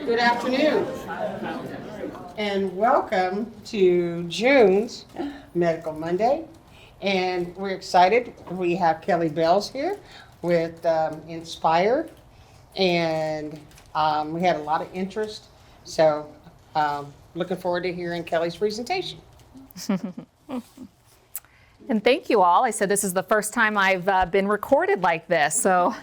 Good afternoon, and welcome to June's Medical Monday. And we're excited. We have Kelly Bales here with Inspire, and we had a lot of interest. So looking forward to hearing Kelly's presentation. And thank you all. I said this is the first time I've been recorded like this, so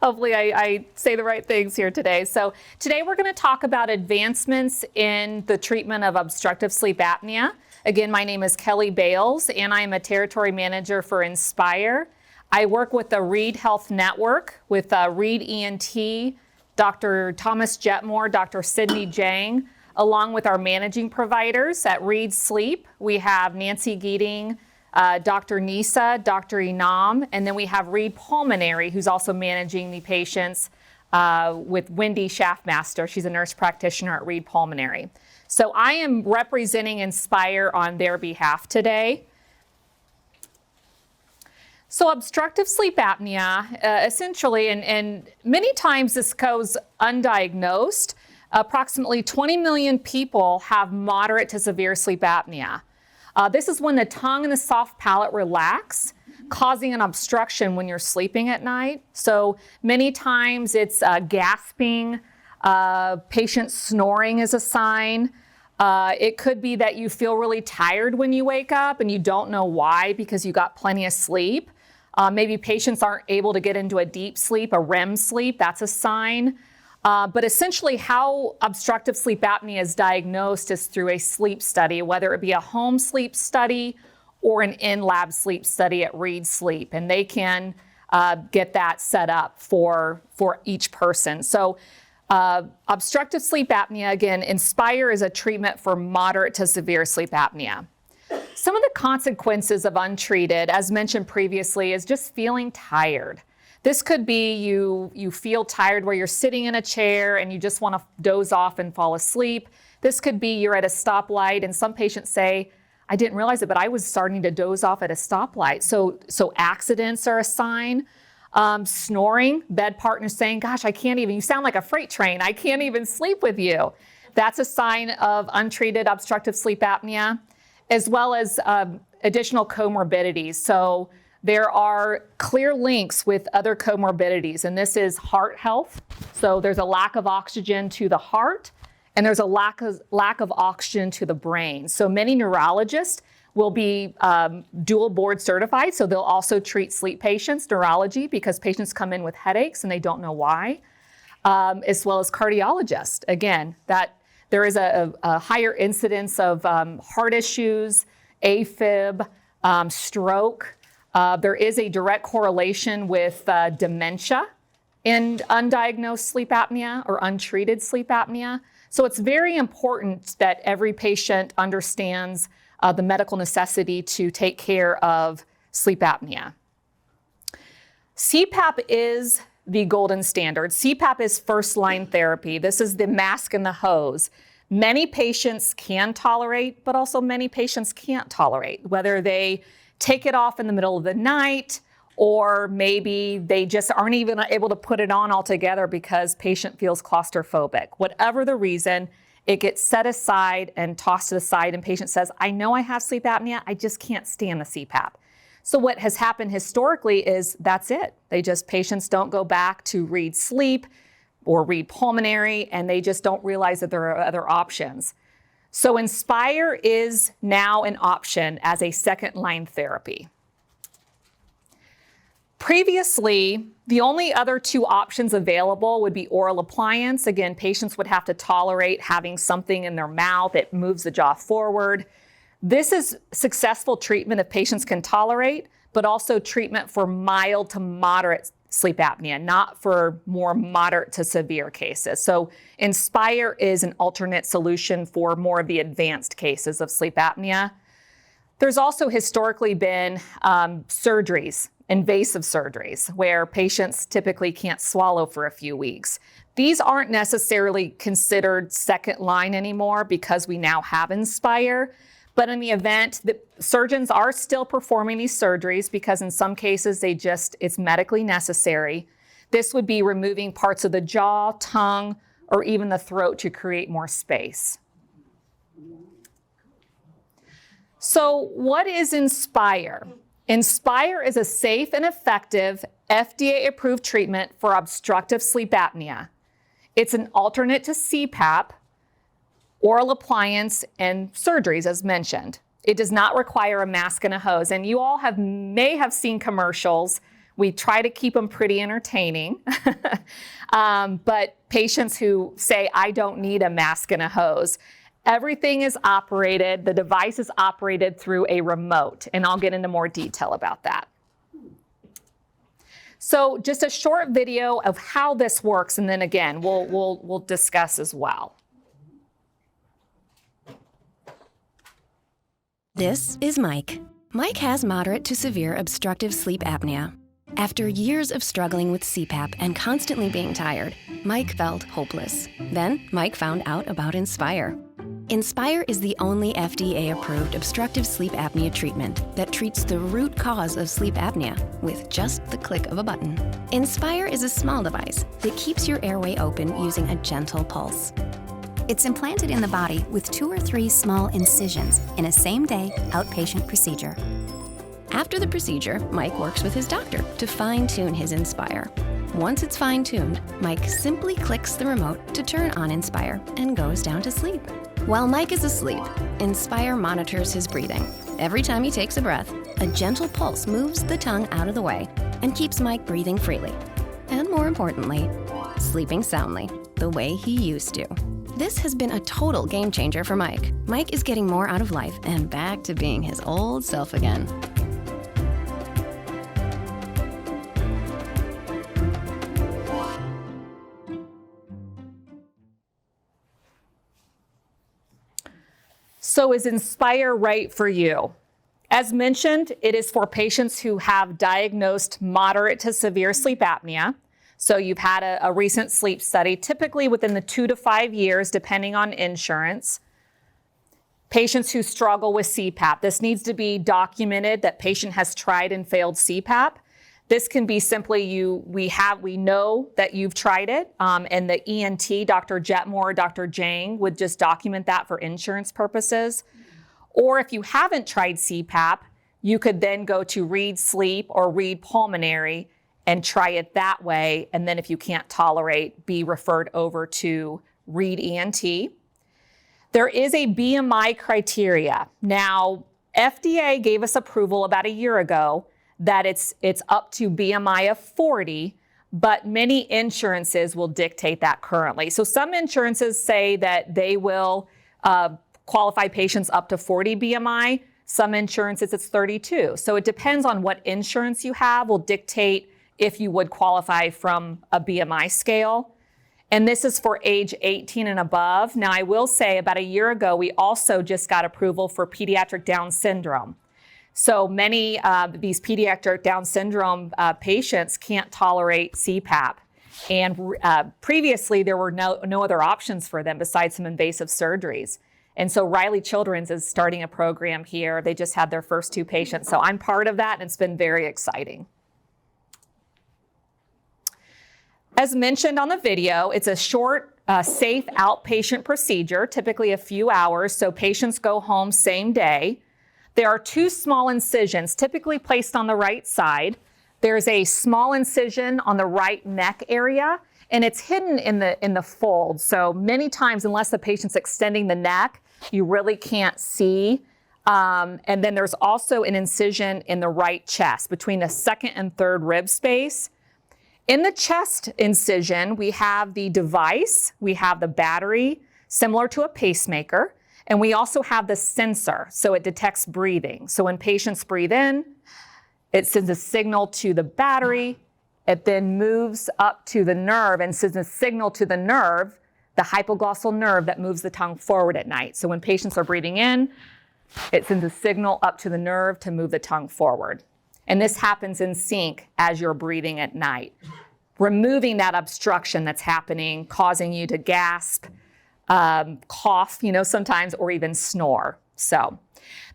hopefully I say the right things here today. So today we're going to talk about advancements in the treatment of obstructive sleep apnea. Again, my name is Kelly Bales, and I am a territory manager for Inspire. I work with the Reed Health Network with Reed ENT, Dr. Thomas Jetmore, Dr. Sydney Jang, along with our managing providers at Reed Sleep. We have Nancy Geeting, Dr. Nisa, Dr. Inam, and then we have Reed Pulmonary, who's also managing the patients with Wendy Schaffmaster. She's a nurse practitioner at Reed Pulmonary. So I am representing Inspire on their behalf today. So obstructive sleep apnea, essentially, and many times this goes undiagnosed. Approximately 20 million people have moderate to severe sleep apnea. This is when the tongue and the soft palate relax, causing an obstruction when you're sleeping at night. So many times it's gasping, patient snoring is a sign. It could be that you feel really tired when you wake up and you don't know why because you got plenty of sleep. Maybe patients aren't able to get into a deep sleep, a REM sleep, that's a sign. But essentially how obstructive sleep apnea is diagnosed is through a sleep study, whether it be a home sleep study or an in-lab sleep study at Reed Sleep. And they can get that set up for each person. So obstructive sleep apnea, again, Inspire is a treatment for moderate to severe sleep apnea. Some of the consequences of untreated, as mentioned previously, is just feeling tired. This could be you feel tired where you're sitting in a chair and you just want to doze off and fall asleep. This could be you're at a stoplight, and some patients say, I didn't realize it, but I was starting to doze off at a stoplight. So accidents are a sign. Snoring, bed partner saying, gosh, I can't even, you sound like a freight train. I can't even sleep with you. That's a sign of untreated obstructive sleep apnea, as well as additional comorbidities. So there are clear links with other comorbidities, and this is heart health. So there's a lack of oxygen to the heart, and there's a lack of oxygen to the brain. So many neurologists will be dual board certified, so they'll also treat sleep patients, neurology, because patients come in with headaches and they don't know why, as well as cardiologists. Again, that there is a higher incidence of heart issues, AFib, stroke. There is a direct correlation with dementia and undiagnosed sleep apnea or untreated sleep apnea. So it's very important that every patient understands the medical necessity to take care of sleep apnea. CPAP is the golden standard. CPAP is first-line therapy. This is the mask and the hose. Many patients can tolerate, but also many patients can't tolerate, whether they take it off in the middle of the night, or maybe they just aren't even able to put it on altogether because patient feels claustrophobic. Whatever the reason, it gets set aside and tossed to the side, and patient says, I know I have sleep apnea, I just can't stand the CPAP. So what has happened historically is that's it. Patients don't go back to Reed Sleep or Reed Pulmonary, and they just don't realize that there are other options. So Inspire is now an option as a second-line therapy. Previously, the only other two options available would be oral appliance. Again, patients would have to tolerate having something in their mouth. It moves the jaw forward. This is successful treatment if patients can tolerate, but also treatment for mild to moderate sleep apnea, not for more moderate to severe cases. So Inspire is an alternate solution for more of the advanced cases of sleep apnea. There's also historically been surgeries, invasive surgeries, where patients typically can't swallow for a few weeks. These aren't necessarily considered second line anymore because we now have Inspire. But in the event that surgeons are still performing these surgeries because in some cases it's medically necessary. This would be removing parts of the jaw, tongue, or even the throat to create more space. So what is Inspire? Inspire is a safe and effective FDA-approved treatment for obstructive sleep apnea. It's an alternate to CPAP, oral appliance, and surgeries, as mentioned. It does not require a mask and a hose. And you all may have seen commercials. We try to keep them pretty entertaining. But patients who say, I don't need a mask and a hose, everything is operated, the device is operated through a remote. And I'll get into more detail about that. So just a short video of how this works, and then again, we'll discuss as well. This is Mike. Mike has moderate to severe obstructive sleep apnea. After years of struggling with CPAP and constantly being tired, Mike felt hopeless. Then, Mike found out about Inspire. Inspire is the only FDA-approved obstructive sleep apnea treatment that treats the root cause of sleep apnea with just the click of a button. Inspire is a small device that keeps your airway open using a gentle pulse. It's implanted in the body with 2 or 3 small incisions in a same-day outpatient procedure. After the procedure, Mike works with his doctor to fine-tune his Inspire. Once it's fine-tuned, Mike simply clicks the remote to turn on Inspire and goes down to sleep. While Mike is asleep, Inspire monitors his breathing. Every time he takes a breath, a gentle pulse moves the tongue out of the way and keeps Mike breathing freely. And more importantly, sleeping soundly, the way he used to. This has been a total game changer for Mike. Mike is getting more out of life and back to being his old self again. So is Inspire right for you? As mentioned, it is for patients who have diagnosed moderate to severe sleep apnea. So you've had a recent sleep study, typically within the 2 to 5 years, depending on insurance. Patients who struggle with CPAP. This needs to be documented that patient has tried and failed CPAP. This can be simply we know that you've tried it, and the ENT, Dr. Jetmore, Dr. Jang, would just document that for insurance purposes. Or if you haven't tried CPAP, you could then go to Read Sleep or Read Pulmonary and try it that way. And then if you can't tolerate, be referred over to Read ENT. There is a BMI criteria. Now, FDA gave us approval about a year ago that it's up to BMI of 40, but many insurances will dictate that currently. So some insurances say that they will qualify patients up to 40 BMI. Some insurances it's 32. So it depends on what insurance you have will dictate if you would qualify from a BMI scale. And this is for age 18 and above. Now, I will say about a year ago, we also just got approval for pediatric Down syndrome. So many of these pediatric Down syndrome patients can't tolerate CPAP. And previously, there were no other options for them besides some invasive surgeries. And so Riley Children's is starting a program here. They just had their first 2 patients. So I'm part of that, and it's been very exciting. As mentioned on the video, it's a short, safe outpatient procedure, typically a few hours, so patients go home same day. There are 2 small incisions, typically placed on the right side. There's a small incision on the right neck area, and it's hidden in the fold. So many times, unless the patient's extending the neck, you really can't see. And then there's also an incision in the right chest between the 2nd and 3rd rib space. In the chest incision, we have the device, we have the battery, similar to a pacemaker, and we also have the sensor, so it detects breathing. So when patients breathe in, it sends a signal to the battery, it then moves up to the nerve and sends a signal to the nerve, the hypoglossal nerve that moves the tongue forward at night. So when patients are breathing in, it sends a signal up to the nerve to move the tongue forward. And this happens in sync as you're breathing at night, removing that obstruction that's happening, causing you to gasp, cough, sometimes, or even snore. So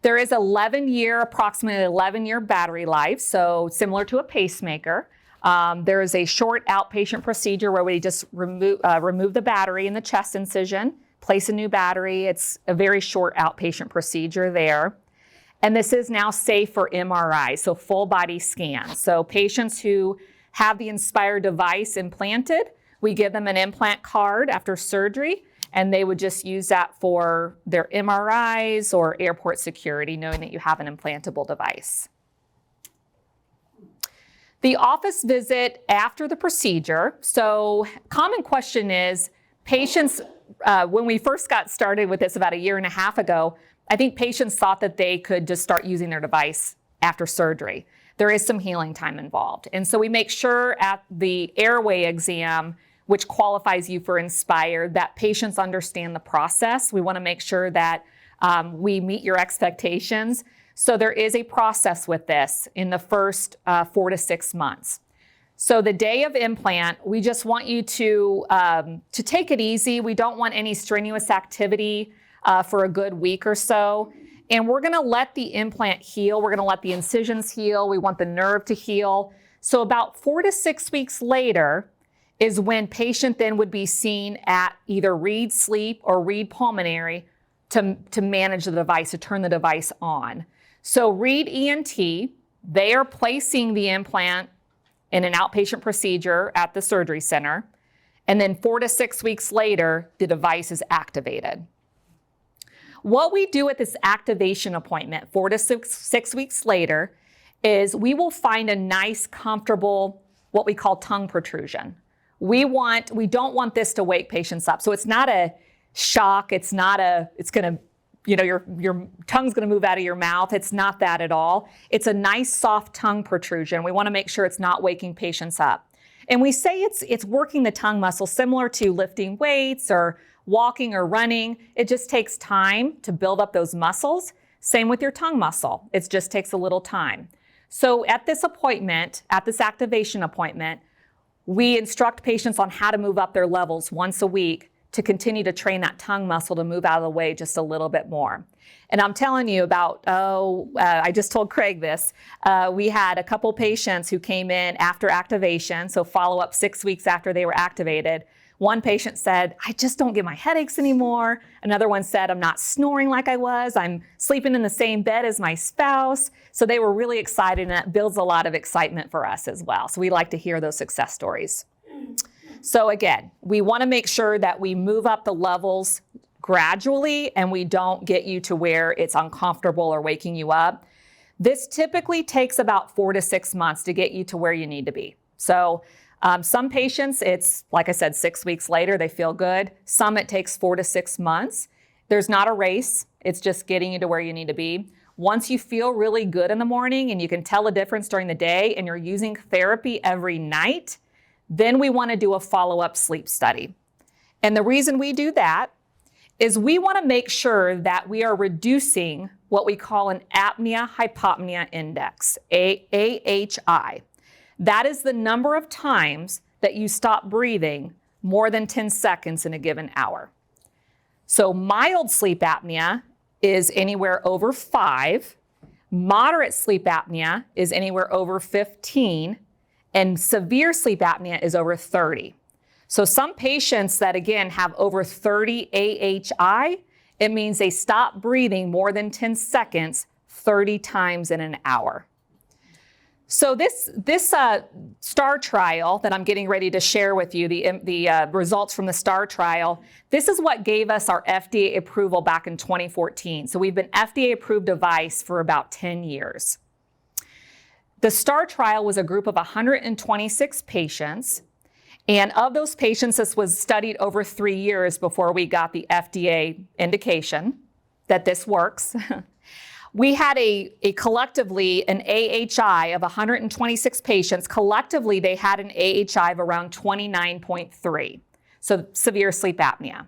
there is approximately 11-year battery life, so similar to a pacemaker. There is a short outpatient procedure where we just remove the battery in the chest incision, place a new battery. It's a very short outpatient procedure there. And this is now safe for MRI, so full body scans. So patients who have the Inspire device implanted, we give them an implant card after surgery, and they would just use that for their MRIs or airport security, knowing that you have an implantable device. The office visit after the procedure. So common question is, patients, when we first got started with this about 1.5 years ago, I think patients thought that they could just start using their device after surgery. There is some healing time involved. And so we make sure at the airway exam, which qualifies you for Inspire, that patients understand the process. We want to make sure that we meet your expectations. So there is a process with this in the first 4 to 6 months. So the day of implant, we just want you to take it easy. We don't want any strenuous activity for a good week or so. And we're going to let the implant heal. We're going to let the incisions heal. We want the nerve to heal. So about 4 to 6 weeks later is when patient then would be seen at either Reed Sleep or Reed Pulmonary to manage the device, to turn the device on. So Reed ENT, they are placing the implant in an outpatient procedure at the surgery center. And then 4 to 6 weeks later, the device is activated. What we do at this activation appointment, 4 to 6 weeks later, is we will find a nice, comfortable, what we call tongue protrusion. We don't want this to wake patients up. So it's not a shock. It's gonna, your tongue's gonna move out of your mouth. It's not that at all. It's a nice, soft tongue protrusion. We wanna make sure it's not waking patients up. And we say it's working the tongue muscle similar to lifting weights or walking or running. It just takes time to build up those muscles. Same with your tongue muscle. It just takes a little time. So at this appointment, at this activation appointment, we instruct patients on how to move up their levels once a week to continue to train that tongue muscle to move out of the way just a little bit more. And I'm telling you about, I just told Craig this. We had a couple patients who came in after activation, so follow up 6 weeks after they were activated. One patient said, I just don't get my headaches anymore. Another one said, I'm not snoring like I was. I'm sleeping in the same bed as my spouse. So they were really excited, and that builds a lot of excitement for us as well. So we like to hear those success stories. So again, we want to make sure that we move up the levels gradually and we don't get you to where it's uncomfortable or waking you up. This typically takes about 4 to 6 months to get you to where you need to be. So some patients, it's, like I said, 6 weeks later, they feel good. Some it takes 4 to 6 months. There's not a race. It's just getting you to where you need to be. Once you feel really good in the morning and you can tell a difference during the day and you're using therapy every night, then we want to do a follow-up sleep study. And the reason we do that is we want to make sure that we are reducing what we call an apnea-hypopnea index, AHI. That is the number of times that you stop breathing more than 10 seconds in a given hour. So mild sleep apnea is anywhere over 5, moderate sleep apnea is anywhere over 15, and severe sleep apnea is over 30. So some patients that, again, have over 30 AHI, it means they stop breathing more than 10 seconds 30 times in an hour. So this STAR trial that I'm getting ready to share with you, the results from the STAR trial, this is what gave us our FDA approval back in 2014. So we've been FDA approved device for about 10 years. The STAR trial was a group of 126 patients. And of those patients, this was studied over 3 years before we got the FDA indication that this works. We had collectively an AHI of 126 patients. Collectively, they had an AHI of around 29.3, so severe sleep apnea.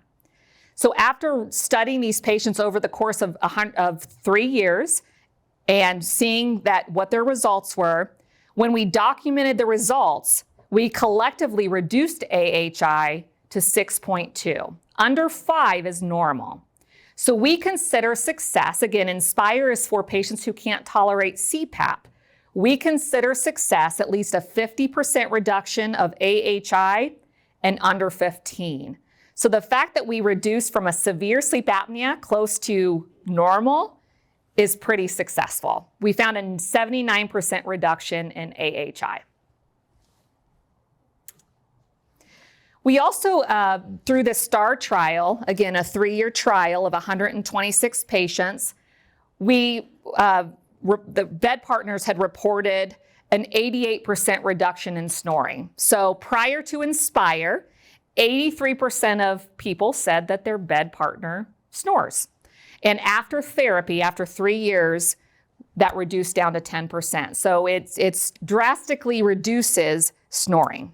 So after studying these patients over the course of 3 years and seeing that what their results were, when we documented the results, we collectively reduced AHI to 6.2. Under 5 is normal. So we consider success, again, Inspire is for patients who can't tolerate CPAP. we consider success at least a 50% reduction of AHI and under 15. So the fact that we reduced from a severe sleep apnea close to normal is pretty successful. We found a 79% reduction in AHI. We also, through the STAR trial, again, a 3-year trial of 126 patients, the bed partners had reported an 88% reduction in snoring. So prior to Inspire, 83% of people said that their bed partner snores. And after therapy, after 3 years, that reduced down to 10%. So it's drastically reduces snoring.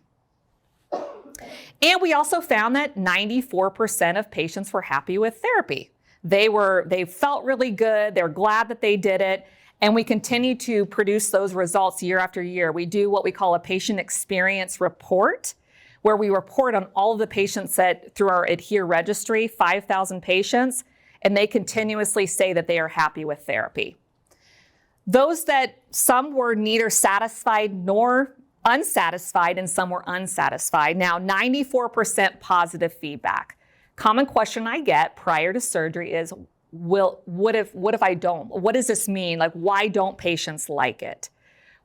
And we also found that 94% of patients were happy with therapy. They felt really good. They're glad that they did it. And we continue to produce those results year after year. We do what we call a patient experience report, where we report on all of the patients that through our Adhere registry, 5,000 patients, and they continuously say that they are happy with therapy. Those that some were neither satisfied nor unsatisfied, and some were unsatisfied. Now, 94% positive feedback. Common question I get prior to surgery is, what if I don't? What does this mean? Like, why don't patients like it?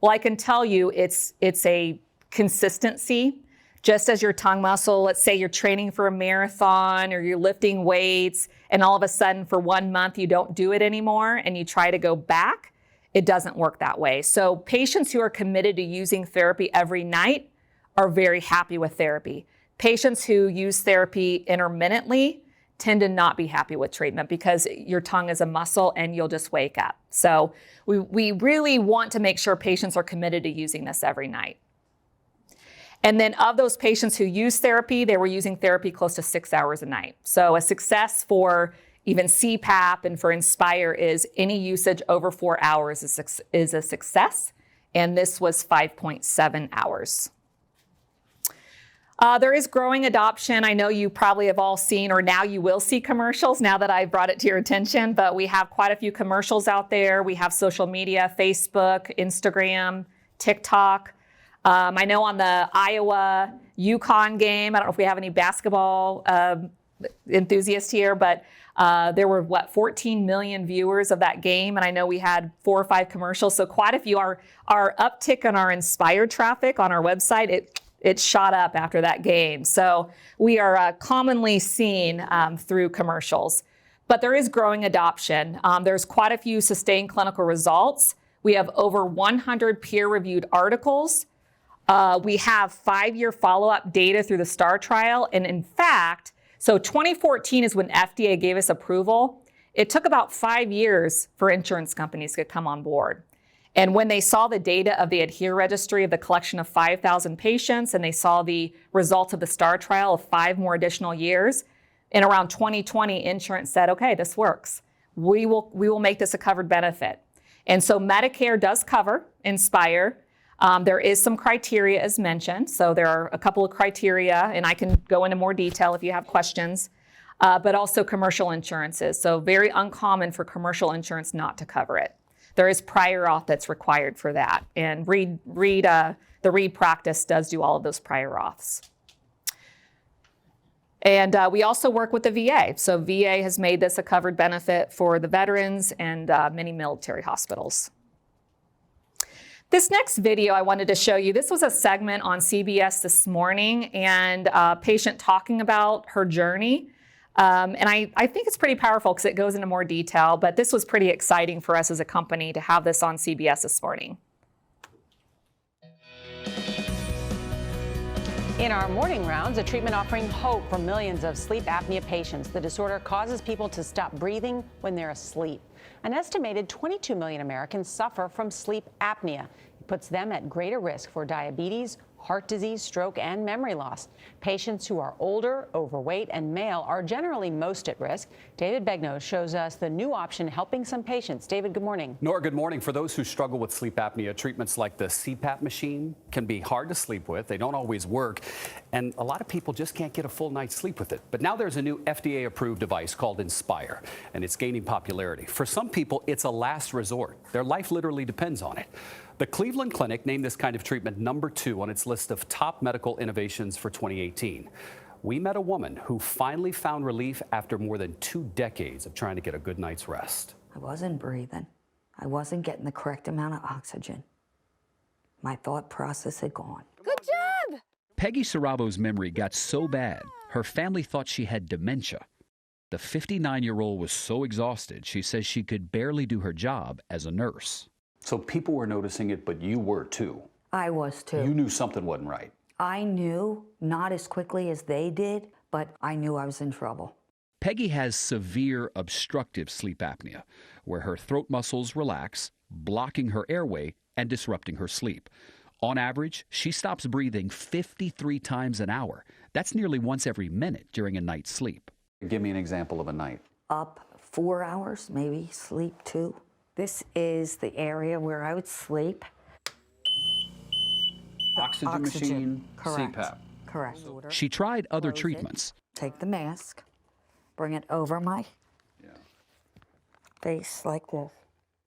Well, I can tell you it's a consistency. Just as your tongue muscle, let's say you're training for a marathon or you're lifting weights, and all of a sudden for 1 month you don't do it anymore and you try to go back, it doesn't work that way. So patients who are committed to using therapy every night are very happy with therapy. Patients who use therapy intermittently tend to not be happy with treatment because your tongue is a muscle and you'll just wake up. So we really want to make sure patients are committed to using this every night. And then of those patients who use therapy, they were using therapy close to 6 hours a night. So a success for even CPAP and for Inspire is any usage over 4 hours is a success. And this was 5.7 hours. There is growing adoption. I know you probably have all seen, or now you will see commercials now that I've brought it to your attention, but we have quite a few commercials out there. We have social media, Facebook, Instagram, TikTok. I know on the Iowa UConn game, I don't know if we have any basketball enthusiasts here, but there were 14 million viewers of that game, and I know we had 4 or 5 commercials. So quite a few. Our uptick on our Inspire traffic on our website, it shot up after that game. So we are commonly seen through commercials, but there is growing adoption. There's quite a few sustained clinical results. We have over 100 peer-reviewed articles. We have 5-year follow-up data through the STAR trial. And in fact, so 2014 is when FDA gave us approval. It took about 5 years for insurance companies to come on board. And when they saw the data of the Adhere registry of the collection of 5,000 patients, and they saw the results of the STAR trial of 5 more additional years, in around 2020, insurance said, okay, this works. We will make this a covered benefit. And so Medicare does cover Inspire. There is some criteria as mentioned. So there are a couple of criteria, and I can go into more detail if you have questions, but also commercial insurances. So very uncommon for commercial insurance not to cover it. There is prior auth that's required for that. And the READ practice does do all of those prior auths. And we also work with the VA. So VA has made this a covered benefit for the veterans and many military hospitals. This next video I wanted to show you, this was a segment on CBS this morning, and a patient talking about her journey. And I think it's pretty powerful because it goes into more detail, but this was pretty exciting for us as a company to have this on CBS this morning. In our morning rounds, a treatment offering hope for millions of sleep apnea patients. The disorder causes people to stop breathing when they're asleep. An estimated 22 million Americans suffer from sleep apnea. It puts them at greater risk for diabetes, heart disease, stroke, and memory loss. Patients who are older, overweight, and male are generally most at risk. David Begnaud shows us the new option helping some patients. David, good morning. Nora, good morning. For those who struggle with sleep apnea, treatments like the CPAP machine can be hard to sleep with. They don't always work, and a lot of people just can't get a full night's sleep with it. But now there's a new FDA-approved device called Inspire, and it's gaining popularity. For some people, it's a last resort. Their life literally depends on it. The Cleveland Clinic named this kind of treatment #2 on its list of top medical innovations for 2018. We met a woman who finally found relief after more than 2 decades of trying to get a good night's rest. I wasn't breathing. I wasn't getting the correct amount of oxygen. My thought process had gone. Good job! Peggy Sarabo's memory got so bad, her family thought she had dementia. The 59-year-old was so exhausted, she says she could barely do her job as a nurse. So people were noticing it, but you were too. I was too. You knew something wasn't right. I knew, not as quickly as they did, but I knew I was in trouble. Peggy has severe obstructive sleep apnea, where her throat muscles relax, blocking her airway and disrupting her sleep. On average, she stops breathing 53 times an hour. That's nearly once every minute during a night's sleep. Give me an example of a night. Up 4 hours, maybe sleep 2. This is the area where I would sleep. Oxygen machine, Correct. CPAP. Correct. She tried other Close it. treatments. Take the mask, bring it over my face like this.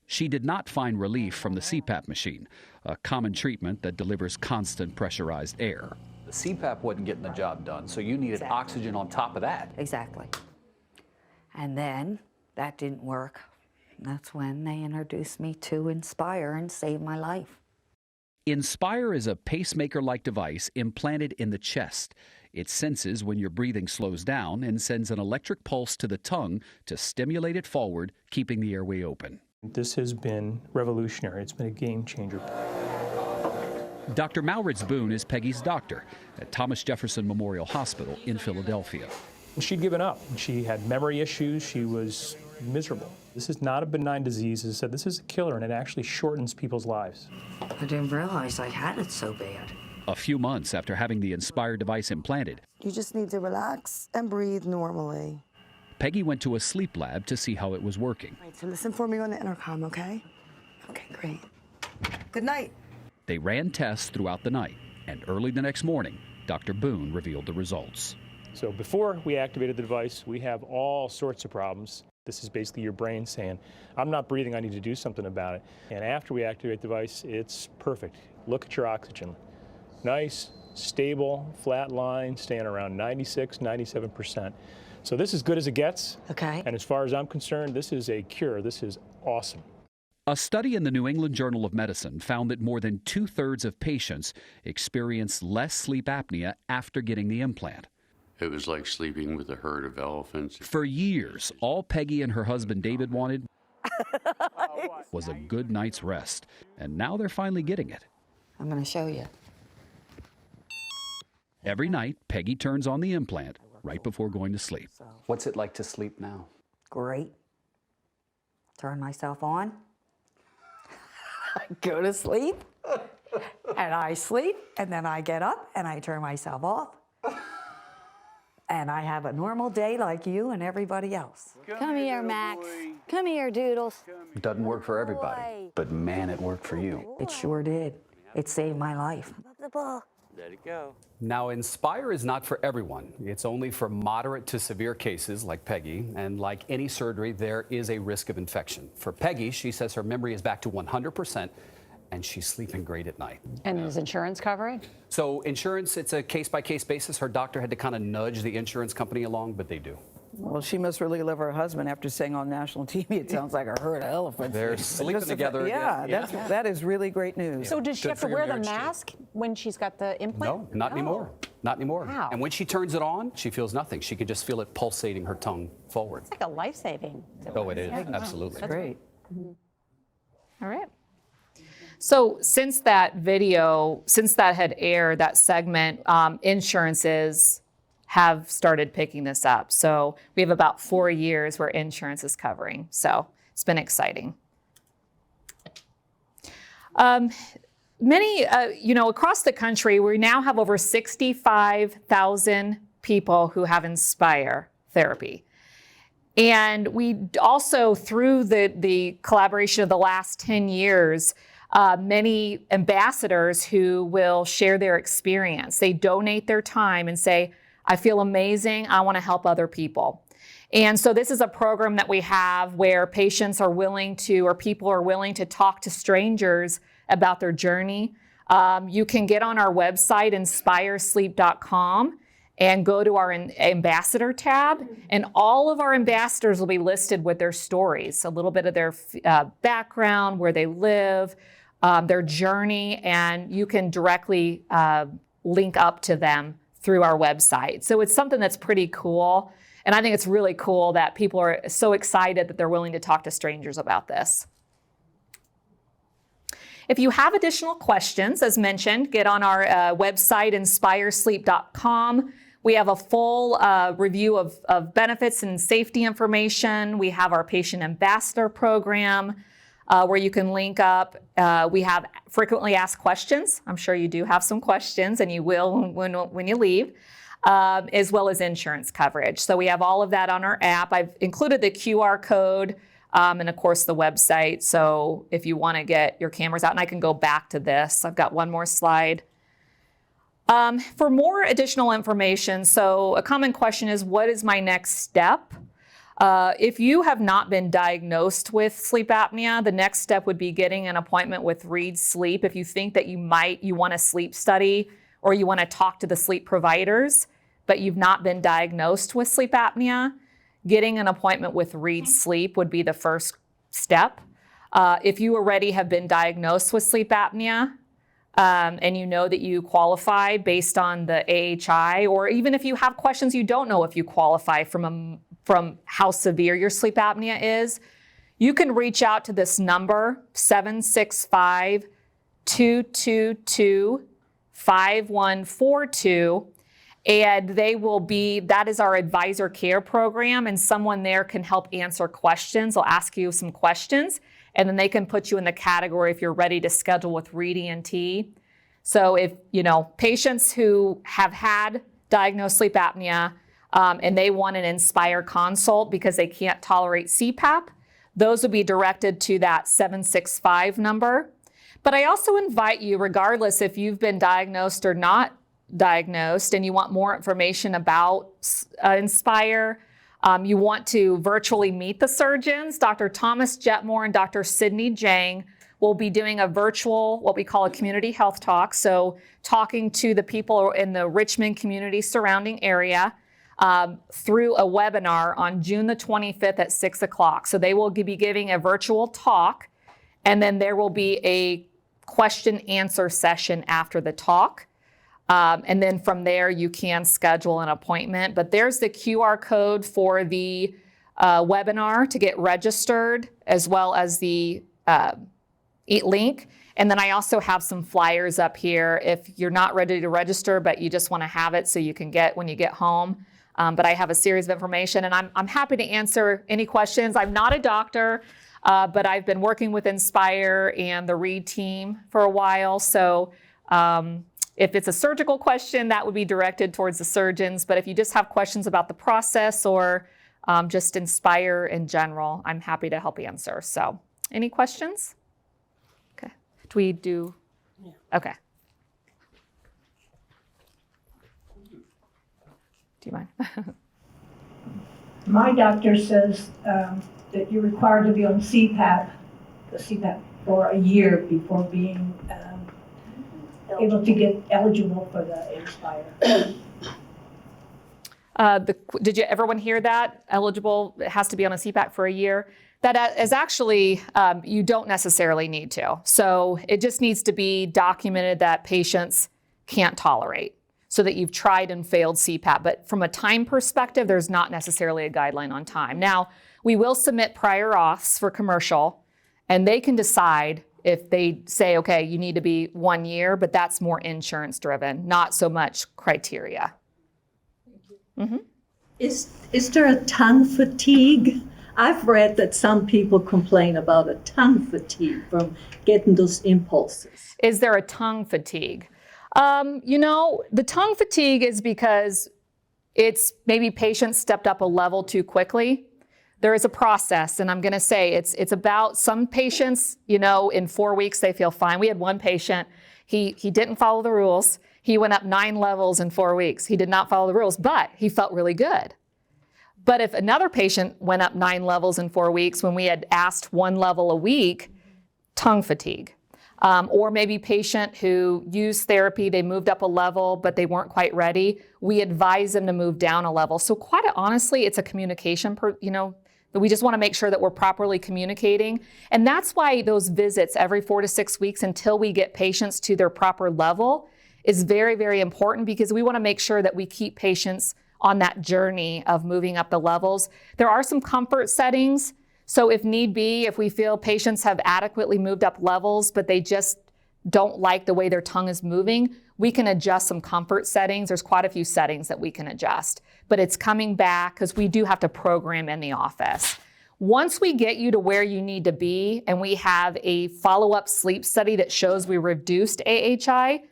She did not find relief from the CPAP machine, a common treatment that delivers constant pressurized air. The CPAP wasn't getting the job done, so you needed Exactly. oxygen on top of that. Exactly. And then that didn't work. That's when they introduced me to Inspire and saved my life. Inspire is a pacemaker-like device implanted in the chest. It senses when your breathing slows down and sends an electric pulse to the tongue to stimulate it forward, keeping the airway open. This has been revolutionary. It's been a game changer. Dr. Maurits Boone is Peggy's doctor at Thomas Jefferson Memorial Hospital in Philadelphia. She'd given up. She had memory issues. She was miserable. This is not a benign disease. As I said, this is a killer, and it actually shortens people's lives. I didn't realize I had it so bad. A few months after having the Inspire device implanted, You just need to relax and breathe normally. Peggy went to a sleep lab to see how it was working. All right, so listen for me on the intercom, okay? Okay, great. Good night. They ran tests throughout the night, and early the next morning, Dr. Boone revealed the results. So before we activated the device, we have all sorts of problems. This is basically your brain saying, I'm not breathing, I need to do something about it. And after we activate the device, it's perfect. Look at your oxygen. Nice, stable, flat line, staying around 96, 97%. So this is as good as it gets. Okay. And as far as I'm concerned, this is a cure. This is awesome. A study in the New England Journal of Medicine found that more than 2/3 of patients experience less sleep apnea after getting the implant. It was like sleeping with a herd of elephants. For years, all Peggy and her husband David wanted was a good night's rest, and now they're finally getting it. I'm going to show you. Every night, Peggy turns on the implant right before going to sleep. What's it like to sleep now? Great. Turn myself on. I go to sleep. And I sleep. And then I get up and I turn myself off. And I have a normal day like you and everybody else. Come here, Max. Come here, Doodles. It doesn't work for everybody, but man, it worked for you. It sure did. It saved my life. The ball. Let it go. Now, Inspire is not for everyone. It's only for moderate to severe cases like Peggy, and like any surgery, there is a risk of infection. For Peggy, she says her memory is back to 100%, and she's sleeping great at night. And is insurance cover it? So insurance, it's a case-by-case basis. Her doctor had to kind of nudge the insurance company along, but they do. Well, she must really love her husband after saying on national TV, it sounds like a herd of elephants. They're sleeping together again. Yeah, that is really great news. So does she Good have to for your wear the marriage, too. mask when she's got the implant? No, not anymore. Not anymore. Wow. And when she turns it on, she feels nothing. She can just feel it pulsating her tongue forward. It's like a life-saving device. Oh, it is. Absolutely. That's great. All right. So since that had aired, that segment, insurances have started picking this up. So we have about 4 years where insurance is covering. So it's been exciting. Many, across the country, we now have over 65,000 people who have Inspire therapy. And we also, through the collaboration of the last 10 years, many ambassadors who will share their experience. They donate their time and say, I feel amazing, I want to help other people. And so this is a program that we have where patients are willing to, or people are willing to talk to strangers about their journey. You can get on our website, inspiresleep.com, and go to our ambassador tab, and all of our ambassadors will be listed with their stories, a little bit of their background, where they live, their journey, and you can directly link up to them through our website. So it's something that's pretty cool, and I think it's really cool that people are so excited that they're willing to talk to strangers about this. If you have additional questions, as mentioned, get on our website, inspiresleep.com. We have a full review of benefits and safety information. We have our patient ambassador program where you can link up. We have frequently asked questions. I'm sure you do have some questions, and you will when you leave, as well as insurance coverage. So we have all of that on our app. I've included the QR code and, of course, the website. So if you want to get your cameras out, and I can go back to this. I've got one more slide. For more additional information, so a common question is, what is my next step? If you have not been diagnosed with sleep apnea, the next step would be getting an appointment with Read Sleep. If you think that you want a sleep study or you want to talk to the sleep providers, but you've not been diagnosed with sleep apnea, getting an appointment with Read Sleep would be the first step. If you already have been diagnosed with sleep apnea, and you know that you qualify based on the AHI, or even if you have questions you don't know if you qualify from how severe your sleep apnea is, you can reach out to this number, 765-222-5142, and that is our advisor care program, and someone there can help answer questions. They'll ask you some questions, and then they can put you in the category if you're ready to schedule with Read ENT. So if, patients who have had diagnosed sleep apnea and they want an Inspire consult because they can't tolerate CPAP, those would be directed to that 765 number. But I also invite you, regardless if you've been diagnosed or not diagnosed, and you want more information about Inspire, you want to virtually meet the surgeons. Dr. Thomas Jetmore and Dr. Sydney Jang will be doing a virtual, what we call a community health talk. So talking to the people in the Richmond community surrounding area through a webinar on June the 25th at 6 o'clock. So they will be giving a virtual talk, and then there will be a question answer session after the talk. And then from there, you can schedule an appointment. But there's the QR code for the webinar to get registered, as well as the link. And then I also have some flyers up here if you're not ready to register, but you just want to have it so you can get when you get home. But I have a series of information, and I'm happy to answer any questions. I'm not a doctor, but I've been working with Inspire and the Read team for a while. So if it's a surgical question, that would be directed towards the surgeons. But if you just have questions about the process or just Inspire in general, I'm happy to help answer. So any questions? Okay. Do we do? Yeah. Okay. Do you mind? My doctor says that you're required to be on CPAP, the CPAP, for a year before being able to get eligible for the Inspire. Did everyone hear that? Eligible, it has to be on a CPAP for a year. That is actually, you don't necessarily need to. So it just needs to be documented that patients can't tolerate, so that you've tried and failed CPAP. But from a time perspective, there's not necessarily a guideline on time. Now, we will submit prior auths for commercial, and they can decide if they say, okay, you need to be 1 year, but that's more insurance driven, not so much criteria. Mm-hmm. Is there a tongue fatigue? I've read that some people complain about a tongue fatigue from getting those impulses. Is there a tongue fatigue? The tongue fatigue is because it's maybe patients stepped up a level too quickly. There is a process, and I'm going to say it's about some patients, in 4 weeks they feel fine. We had one patient, he didn't follow the rules. He went up 9 levels in 4 weeks. He did not follow the rules, but he felt really good. But if another patient went up 9 levels in 4 weeks when we had asked 1 level a week, tongue fatigue. or maybe patient who used therapy, they moved up a level, but they weren't quite ready. We advise them to move down a level. So quite honestly, it's a communication, that we just want to make sure that we're properly communicating. And that's why those visits every 4 to 6 weeks until we get patients to their proper level is very, very important, because we want to make sure that we keep patients on that journey of moving up the levels. There are some comfort settings. So if need be, if we feel patients have adequately moved up levels, but they just don't like the way their tongue is moving, we can adjust some comfort settings. There's quite a few settings that we can adjust, but it's coming back because we do have to program in the office. Once we get you to where you need to be and we have a follow-up sleep study that shows we reduced AHI,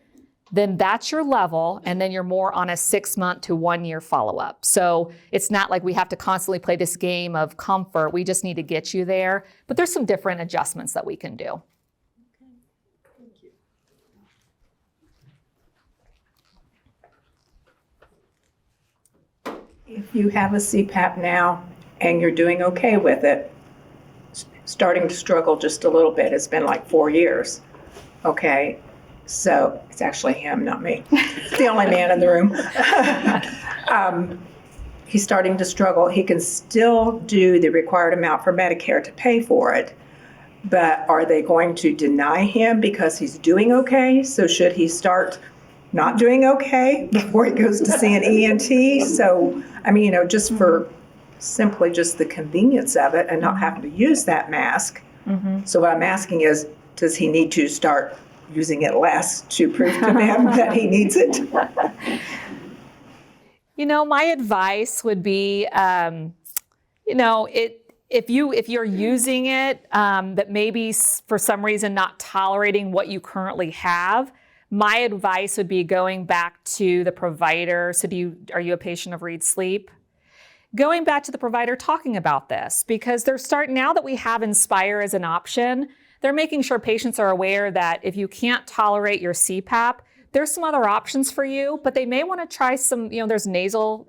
then that's your level, and then you're more on a 6-month to 1-year follow-up. So it's not like we have to constantly play this game of comfort. We just need to get you there. But there's some different adjustments that we can do. If you have a CPAP now and you're doing okay with it, starting to struggle just a little bit, it's been like 4 years, okay? So it's actually him, not me. It's the only man in the room. He's starting to struggle. He can still do the required amount for Medicare to pay for it, but are they going to deny him because he's doing okay? So should he start not doing okay before he goes to see an ENT? So, I mean, just for simply just the convenience of it and not having to use that mask. So what I'm asking is, does he need to start using it less to prove to them that he needs it? My advice would be, if you're using it, that maybe for some reason not tolerating what you currently have, my advice would be going back to the provider. So are you a patient of Reed Sleep? Going back to the provider, talking about this, because now that we have Inspire as an option, they're making sure patients are aware that if you can't tolerate your CPAP, there's some other options for you, but they may want to try some, there's a nasal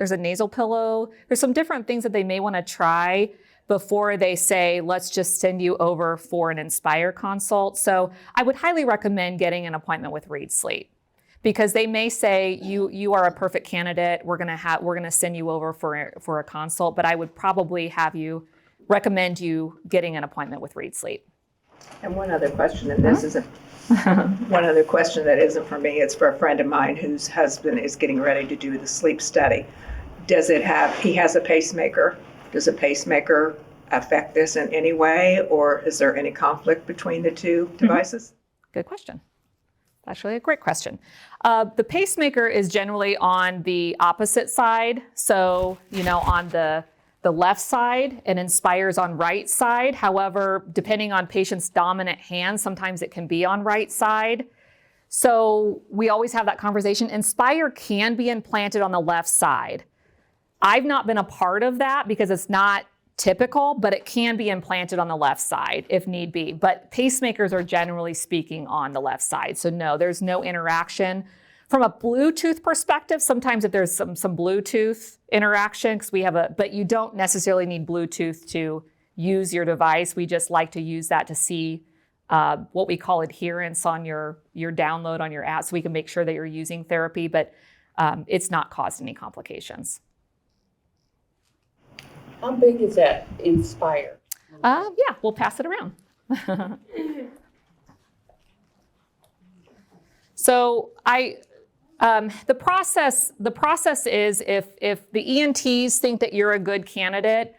pillow. There's some different things that they may want to try before they say, let's just send you over for an Inspire consult. So I would highly recommend getting an appointment with Reed Sleep, because they may say you are a perfect candidate. We're gonna send you over for a consult, but I would probably recommend you getting an appointment with Reed Sleep. And one other question, and this isn't one other question that isn't for me, it's for a friend of mine whose husband is getting ready to do the sleep study. He has a pacemaker. Does a pacemaker affect this in any way, or is there any conflict between the two devices? Good question. Actually, a great question. The pacemaker is generally on the opposite side. So, on the left side, and Inspire's on right side. However, depending on patient's dominant hand, sometimes it can be on right side. So we always have that conversation. Inspire can be implanted on the left side. I've not been a part of that because it's not typical, but it can be implanted on the left side if need be. But pacemakers are generally speaking on the left side. So no, there's no interaction. From a Bluetooth perspective, sometimes if there's some Bluetooth interaction, but you don't necessarily need Bluetooth to use your device. We just like to use that to see what we call adherence on your download on your app, so we can make sure that you're using therapy, but it's not caused any complications. How big is that Inspire? Yeah, we'll pass it around. So the process is if the ENTs think that you're a good candidate,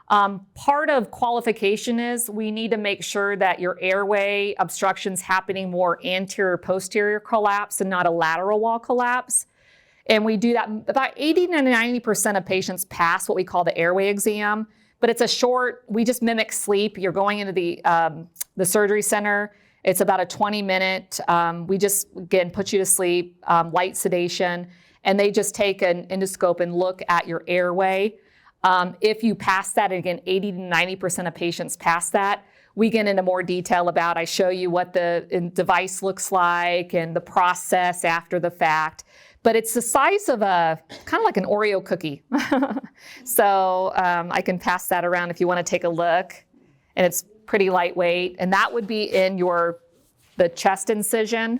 part of qualification is we need to make sure that your airway obstruction's happening more anterior posterior collapse and not a lateral wall collapse. And we do that. About 80 to 90% of patients pass what we call the airway exam, but it's we just mimic sleep. You're going into the surgery center. It's about a 20-minute, we just, again, put you to sleep, light sedation, and they just take an endoscope and look at your airway. If you pass that, again, 80 to 90% of patients pass that, we get into more detail about, I show you what the device looks like and the process after the fact. But it's the size of kind of like an Oreo cookie. So I can pass that around if you want to take a look. And it's pretty lightweight. And that would be in the chest incision.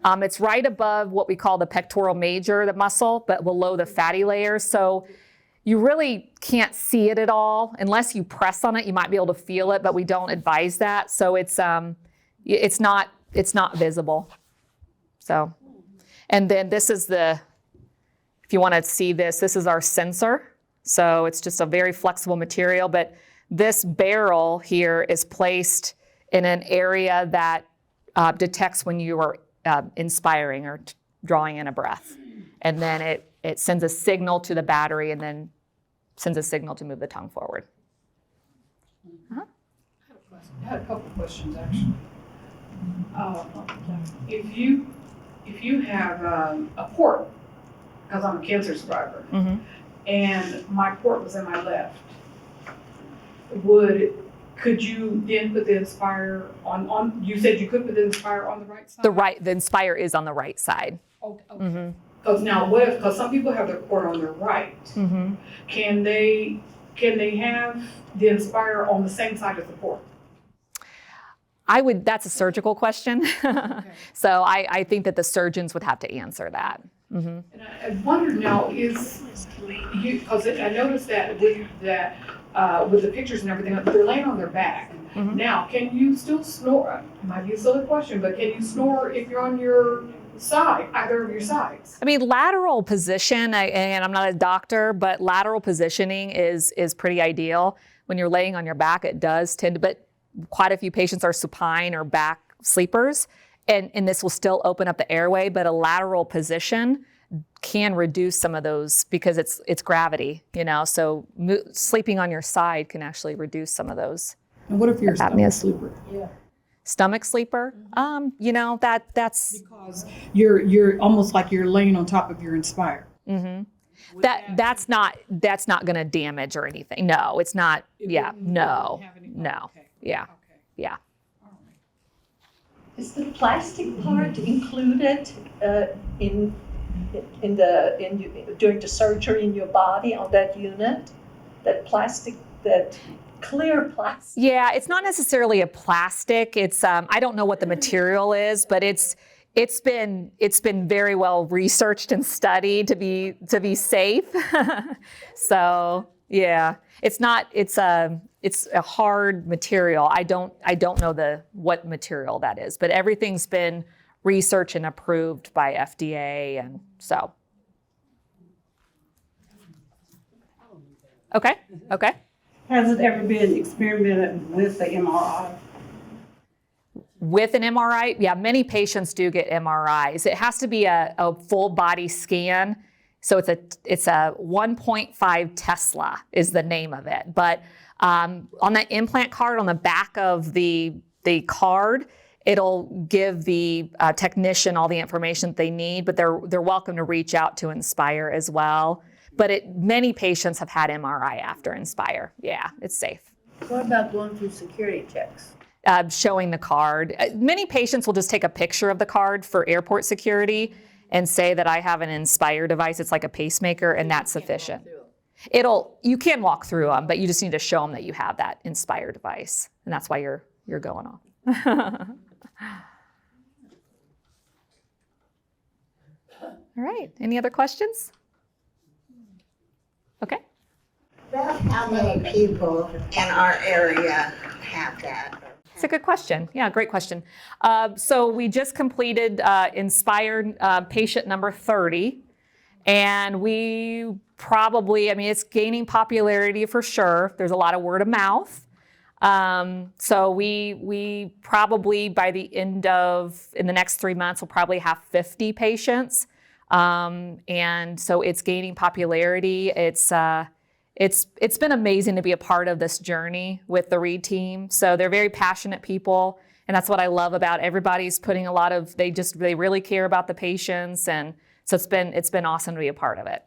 It's right above what we call the pectoral major, the muscle, but below the fatty layers. So you really can't see it at all. Unless you press on it, you might be able to feel it, but we don't advise that. So it's not visible. So, and then this is if you want to see this is our sensor. So it's just a very flexible material, but this barrel here is placed in an area that detects when you are inspiring or drawing in a breath. And then it sends a signal to the battery and then sends a signal to move the tongue forward. I had a couple questions actually. If you have a port, because I'm a cancer survivor, and my port was in my left, could you then put the Inspire on? You said you could put the Inspire on the right side. The Inspire is on the right side. Okay. Because now, because some people have their port on their right, can they have the Inspire on the same side as the port? That's a surgical question. So I think that the surgeons would have to answer that. And I wonder now, because I noticed that with the pictures and everything, they're laying on their back. Now, can you still snore? It might be a silly question, but can you snore if you're on your side, either of your sides? I mean, lateral position, and I'm not a doctor, but lateral positioning is pretty ideal. When you're laying on your back, it does tend to, but quite a few patients are supine or back sleepers, and this will still open up the airway, but a lateral position can reduce some of those because it's gravity, so sleeping on your side can actually reduce some of those. And what if you're a apnea. stomach sleeper? Yeah. Stomach sleeper, that's because you're almost like you're laying on top of your Inspire. That's not going to damage or anything. No, it's not. Yeah, no. Okay. Yeah, yeah. Is the plastic part included during the surgery in your body on that unit? That plastic, that clear plastic? Yeah, it's not necessarily a plastic. It's I don't know what the material is, but it's been very well researched and studied to be safe. So yeah, it's a hard material. I don't know what material that is, but everything's been researched and approved by FDA, and so. Okay. Has it ever been experimented with the MRI? With an MRI, yeah, many patients do get MRIs. It has to be a full body scan. So it's a 1.5 Tesla is the name of it. But on that implant card on the back of the card, it'll give the technician all the information that they need, but they're welcome to reach out to Inspire as well. But many patients have had MRI after Inspire. Yeah, it's safe. What about going through security checks? Showing the card. Many patients will just take a picture of the card for airport security and say that I have an Inspire device. It's like a pacemaker, and that's sufficient. You can walk through them, but you just need to show them that you have that Inspire device, and that's why you're going off. All right. Any other questions? Okay. About how many people in our area have that? It's a good question. Yeah, great question. So we just completed Inspired patient number 30, and we probably, it's gaining popularity for sure. There's a lot of word of mouth. So we probably by the end in the next 3 months, we'll probably have 50 patients. And so it's gaining popularity. It's been amazing to be a part of this journey with the Reed team. So they're very passionate people, and that's what I love about everybody's putting they really care about the patients, and so it's been awesome to be a part of it.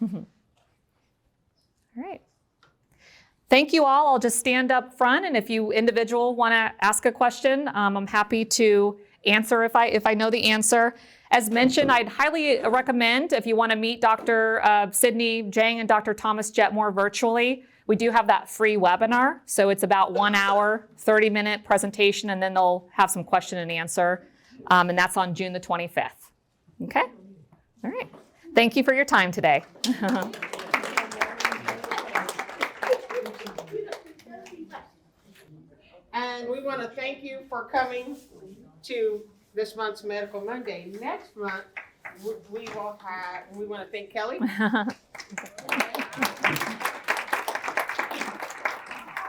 All right. Thank you all. I'll just stand up front, and if you individual want to ask a question, I'm happy to answer if I know the answer. As mentioned, I'd highly recommend if you want to meet Dr. Sydney Jang and Dr. Thomas Jetmore virtually, we do have that free webinar. So it's about 1 hour, 30-minute presentation, and then they'll have some question and answer. And that's on June the 25th. Okay? All right. Thank you for your time today. And we want to thank you for coming to this month's Medical Monday. Next month, we want to thank Kelly.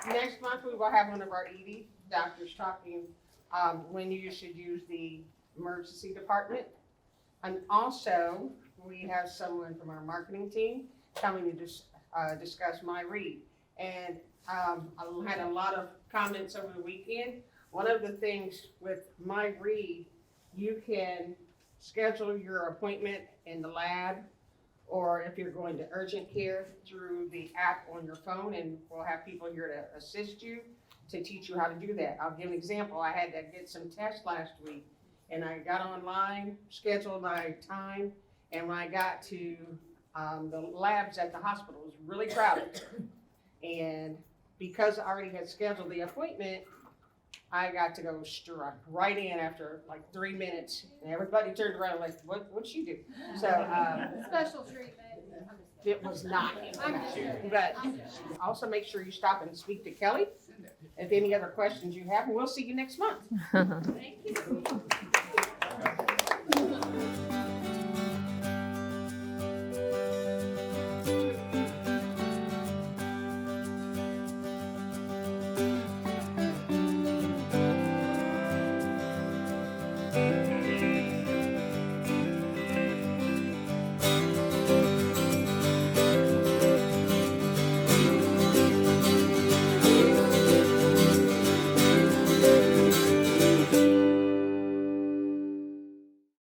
Next month, we will have one of our ED doctors talking when you should use the emergency department. And also, we have someone from our marketing team coming to discuss my read. And I had a lot of comments over the weekend. One of the things with my read, you can schedule your appointment in the lab, or if you're going to urgent care through the app on your phone, and we'll have people here to assist you to teach you how to do that. I'll give an example. I had to get some tests last week, and I got online, scheduled my time, and when I got to the labs at the hospital, it was really crowded. And because I already had scheduled the appointment, I got to go right in after like 3 minutes, and everybody turned around like, what'd she do? So Special treatment. it was not. But also make sure you stop and speak to Kelly if any other questions you have, and we'll see you next month. Thank you.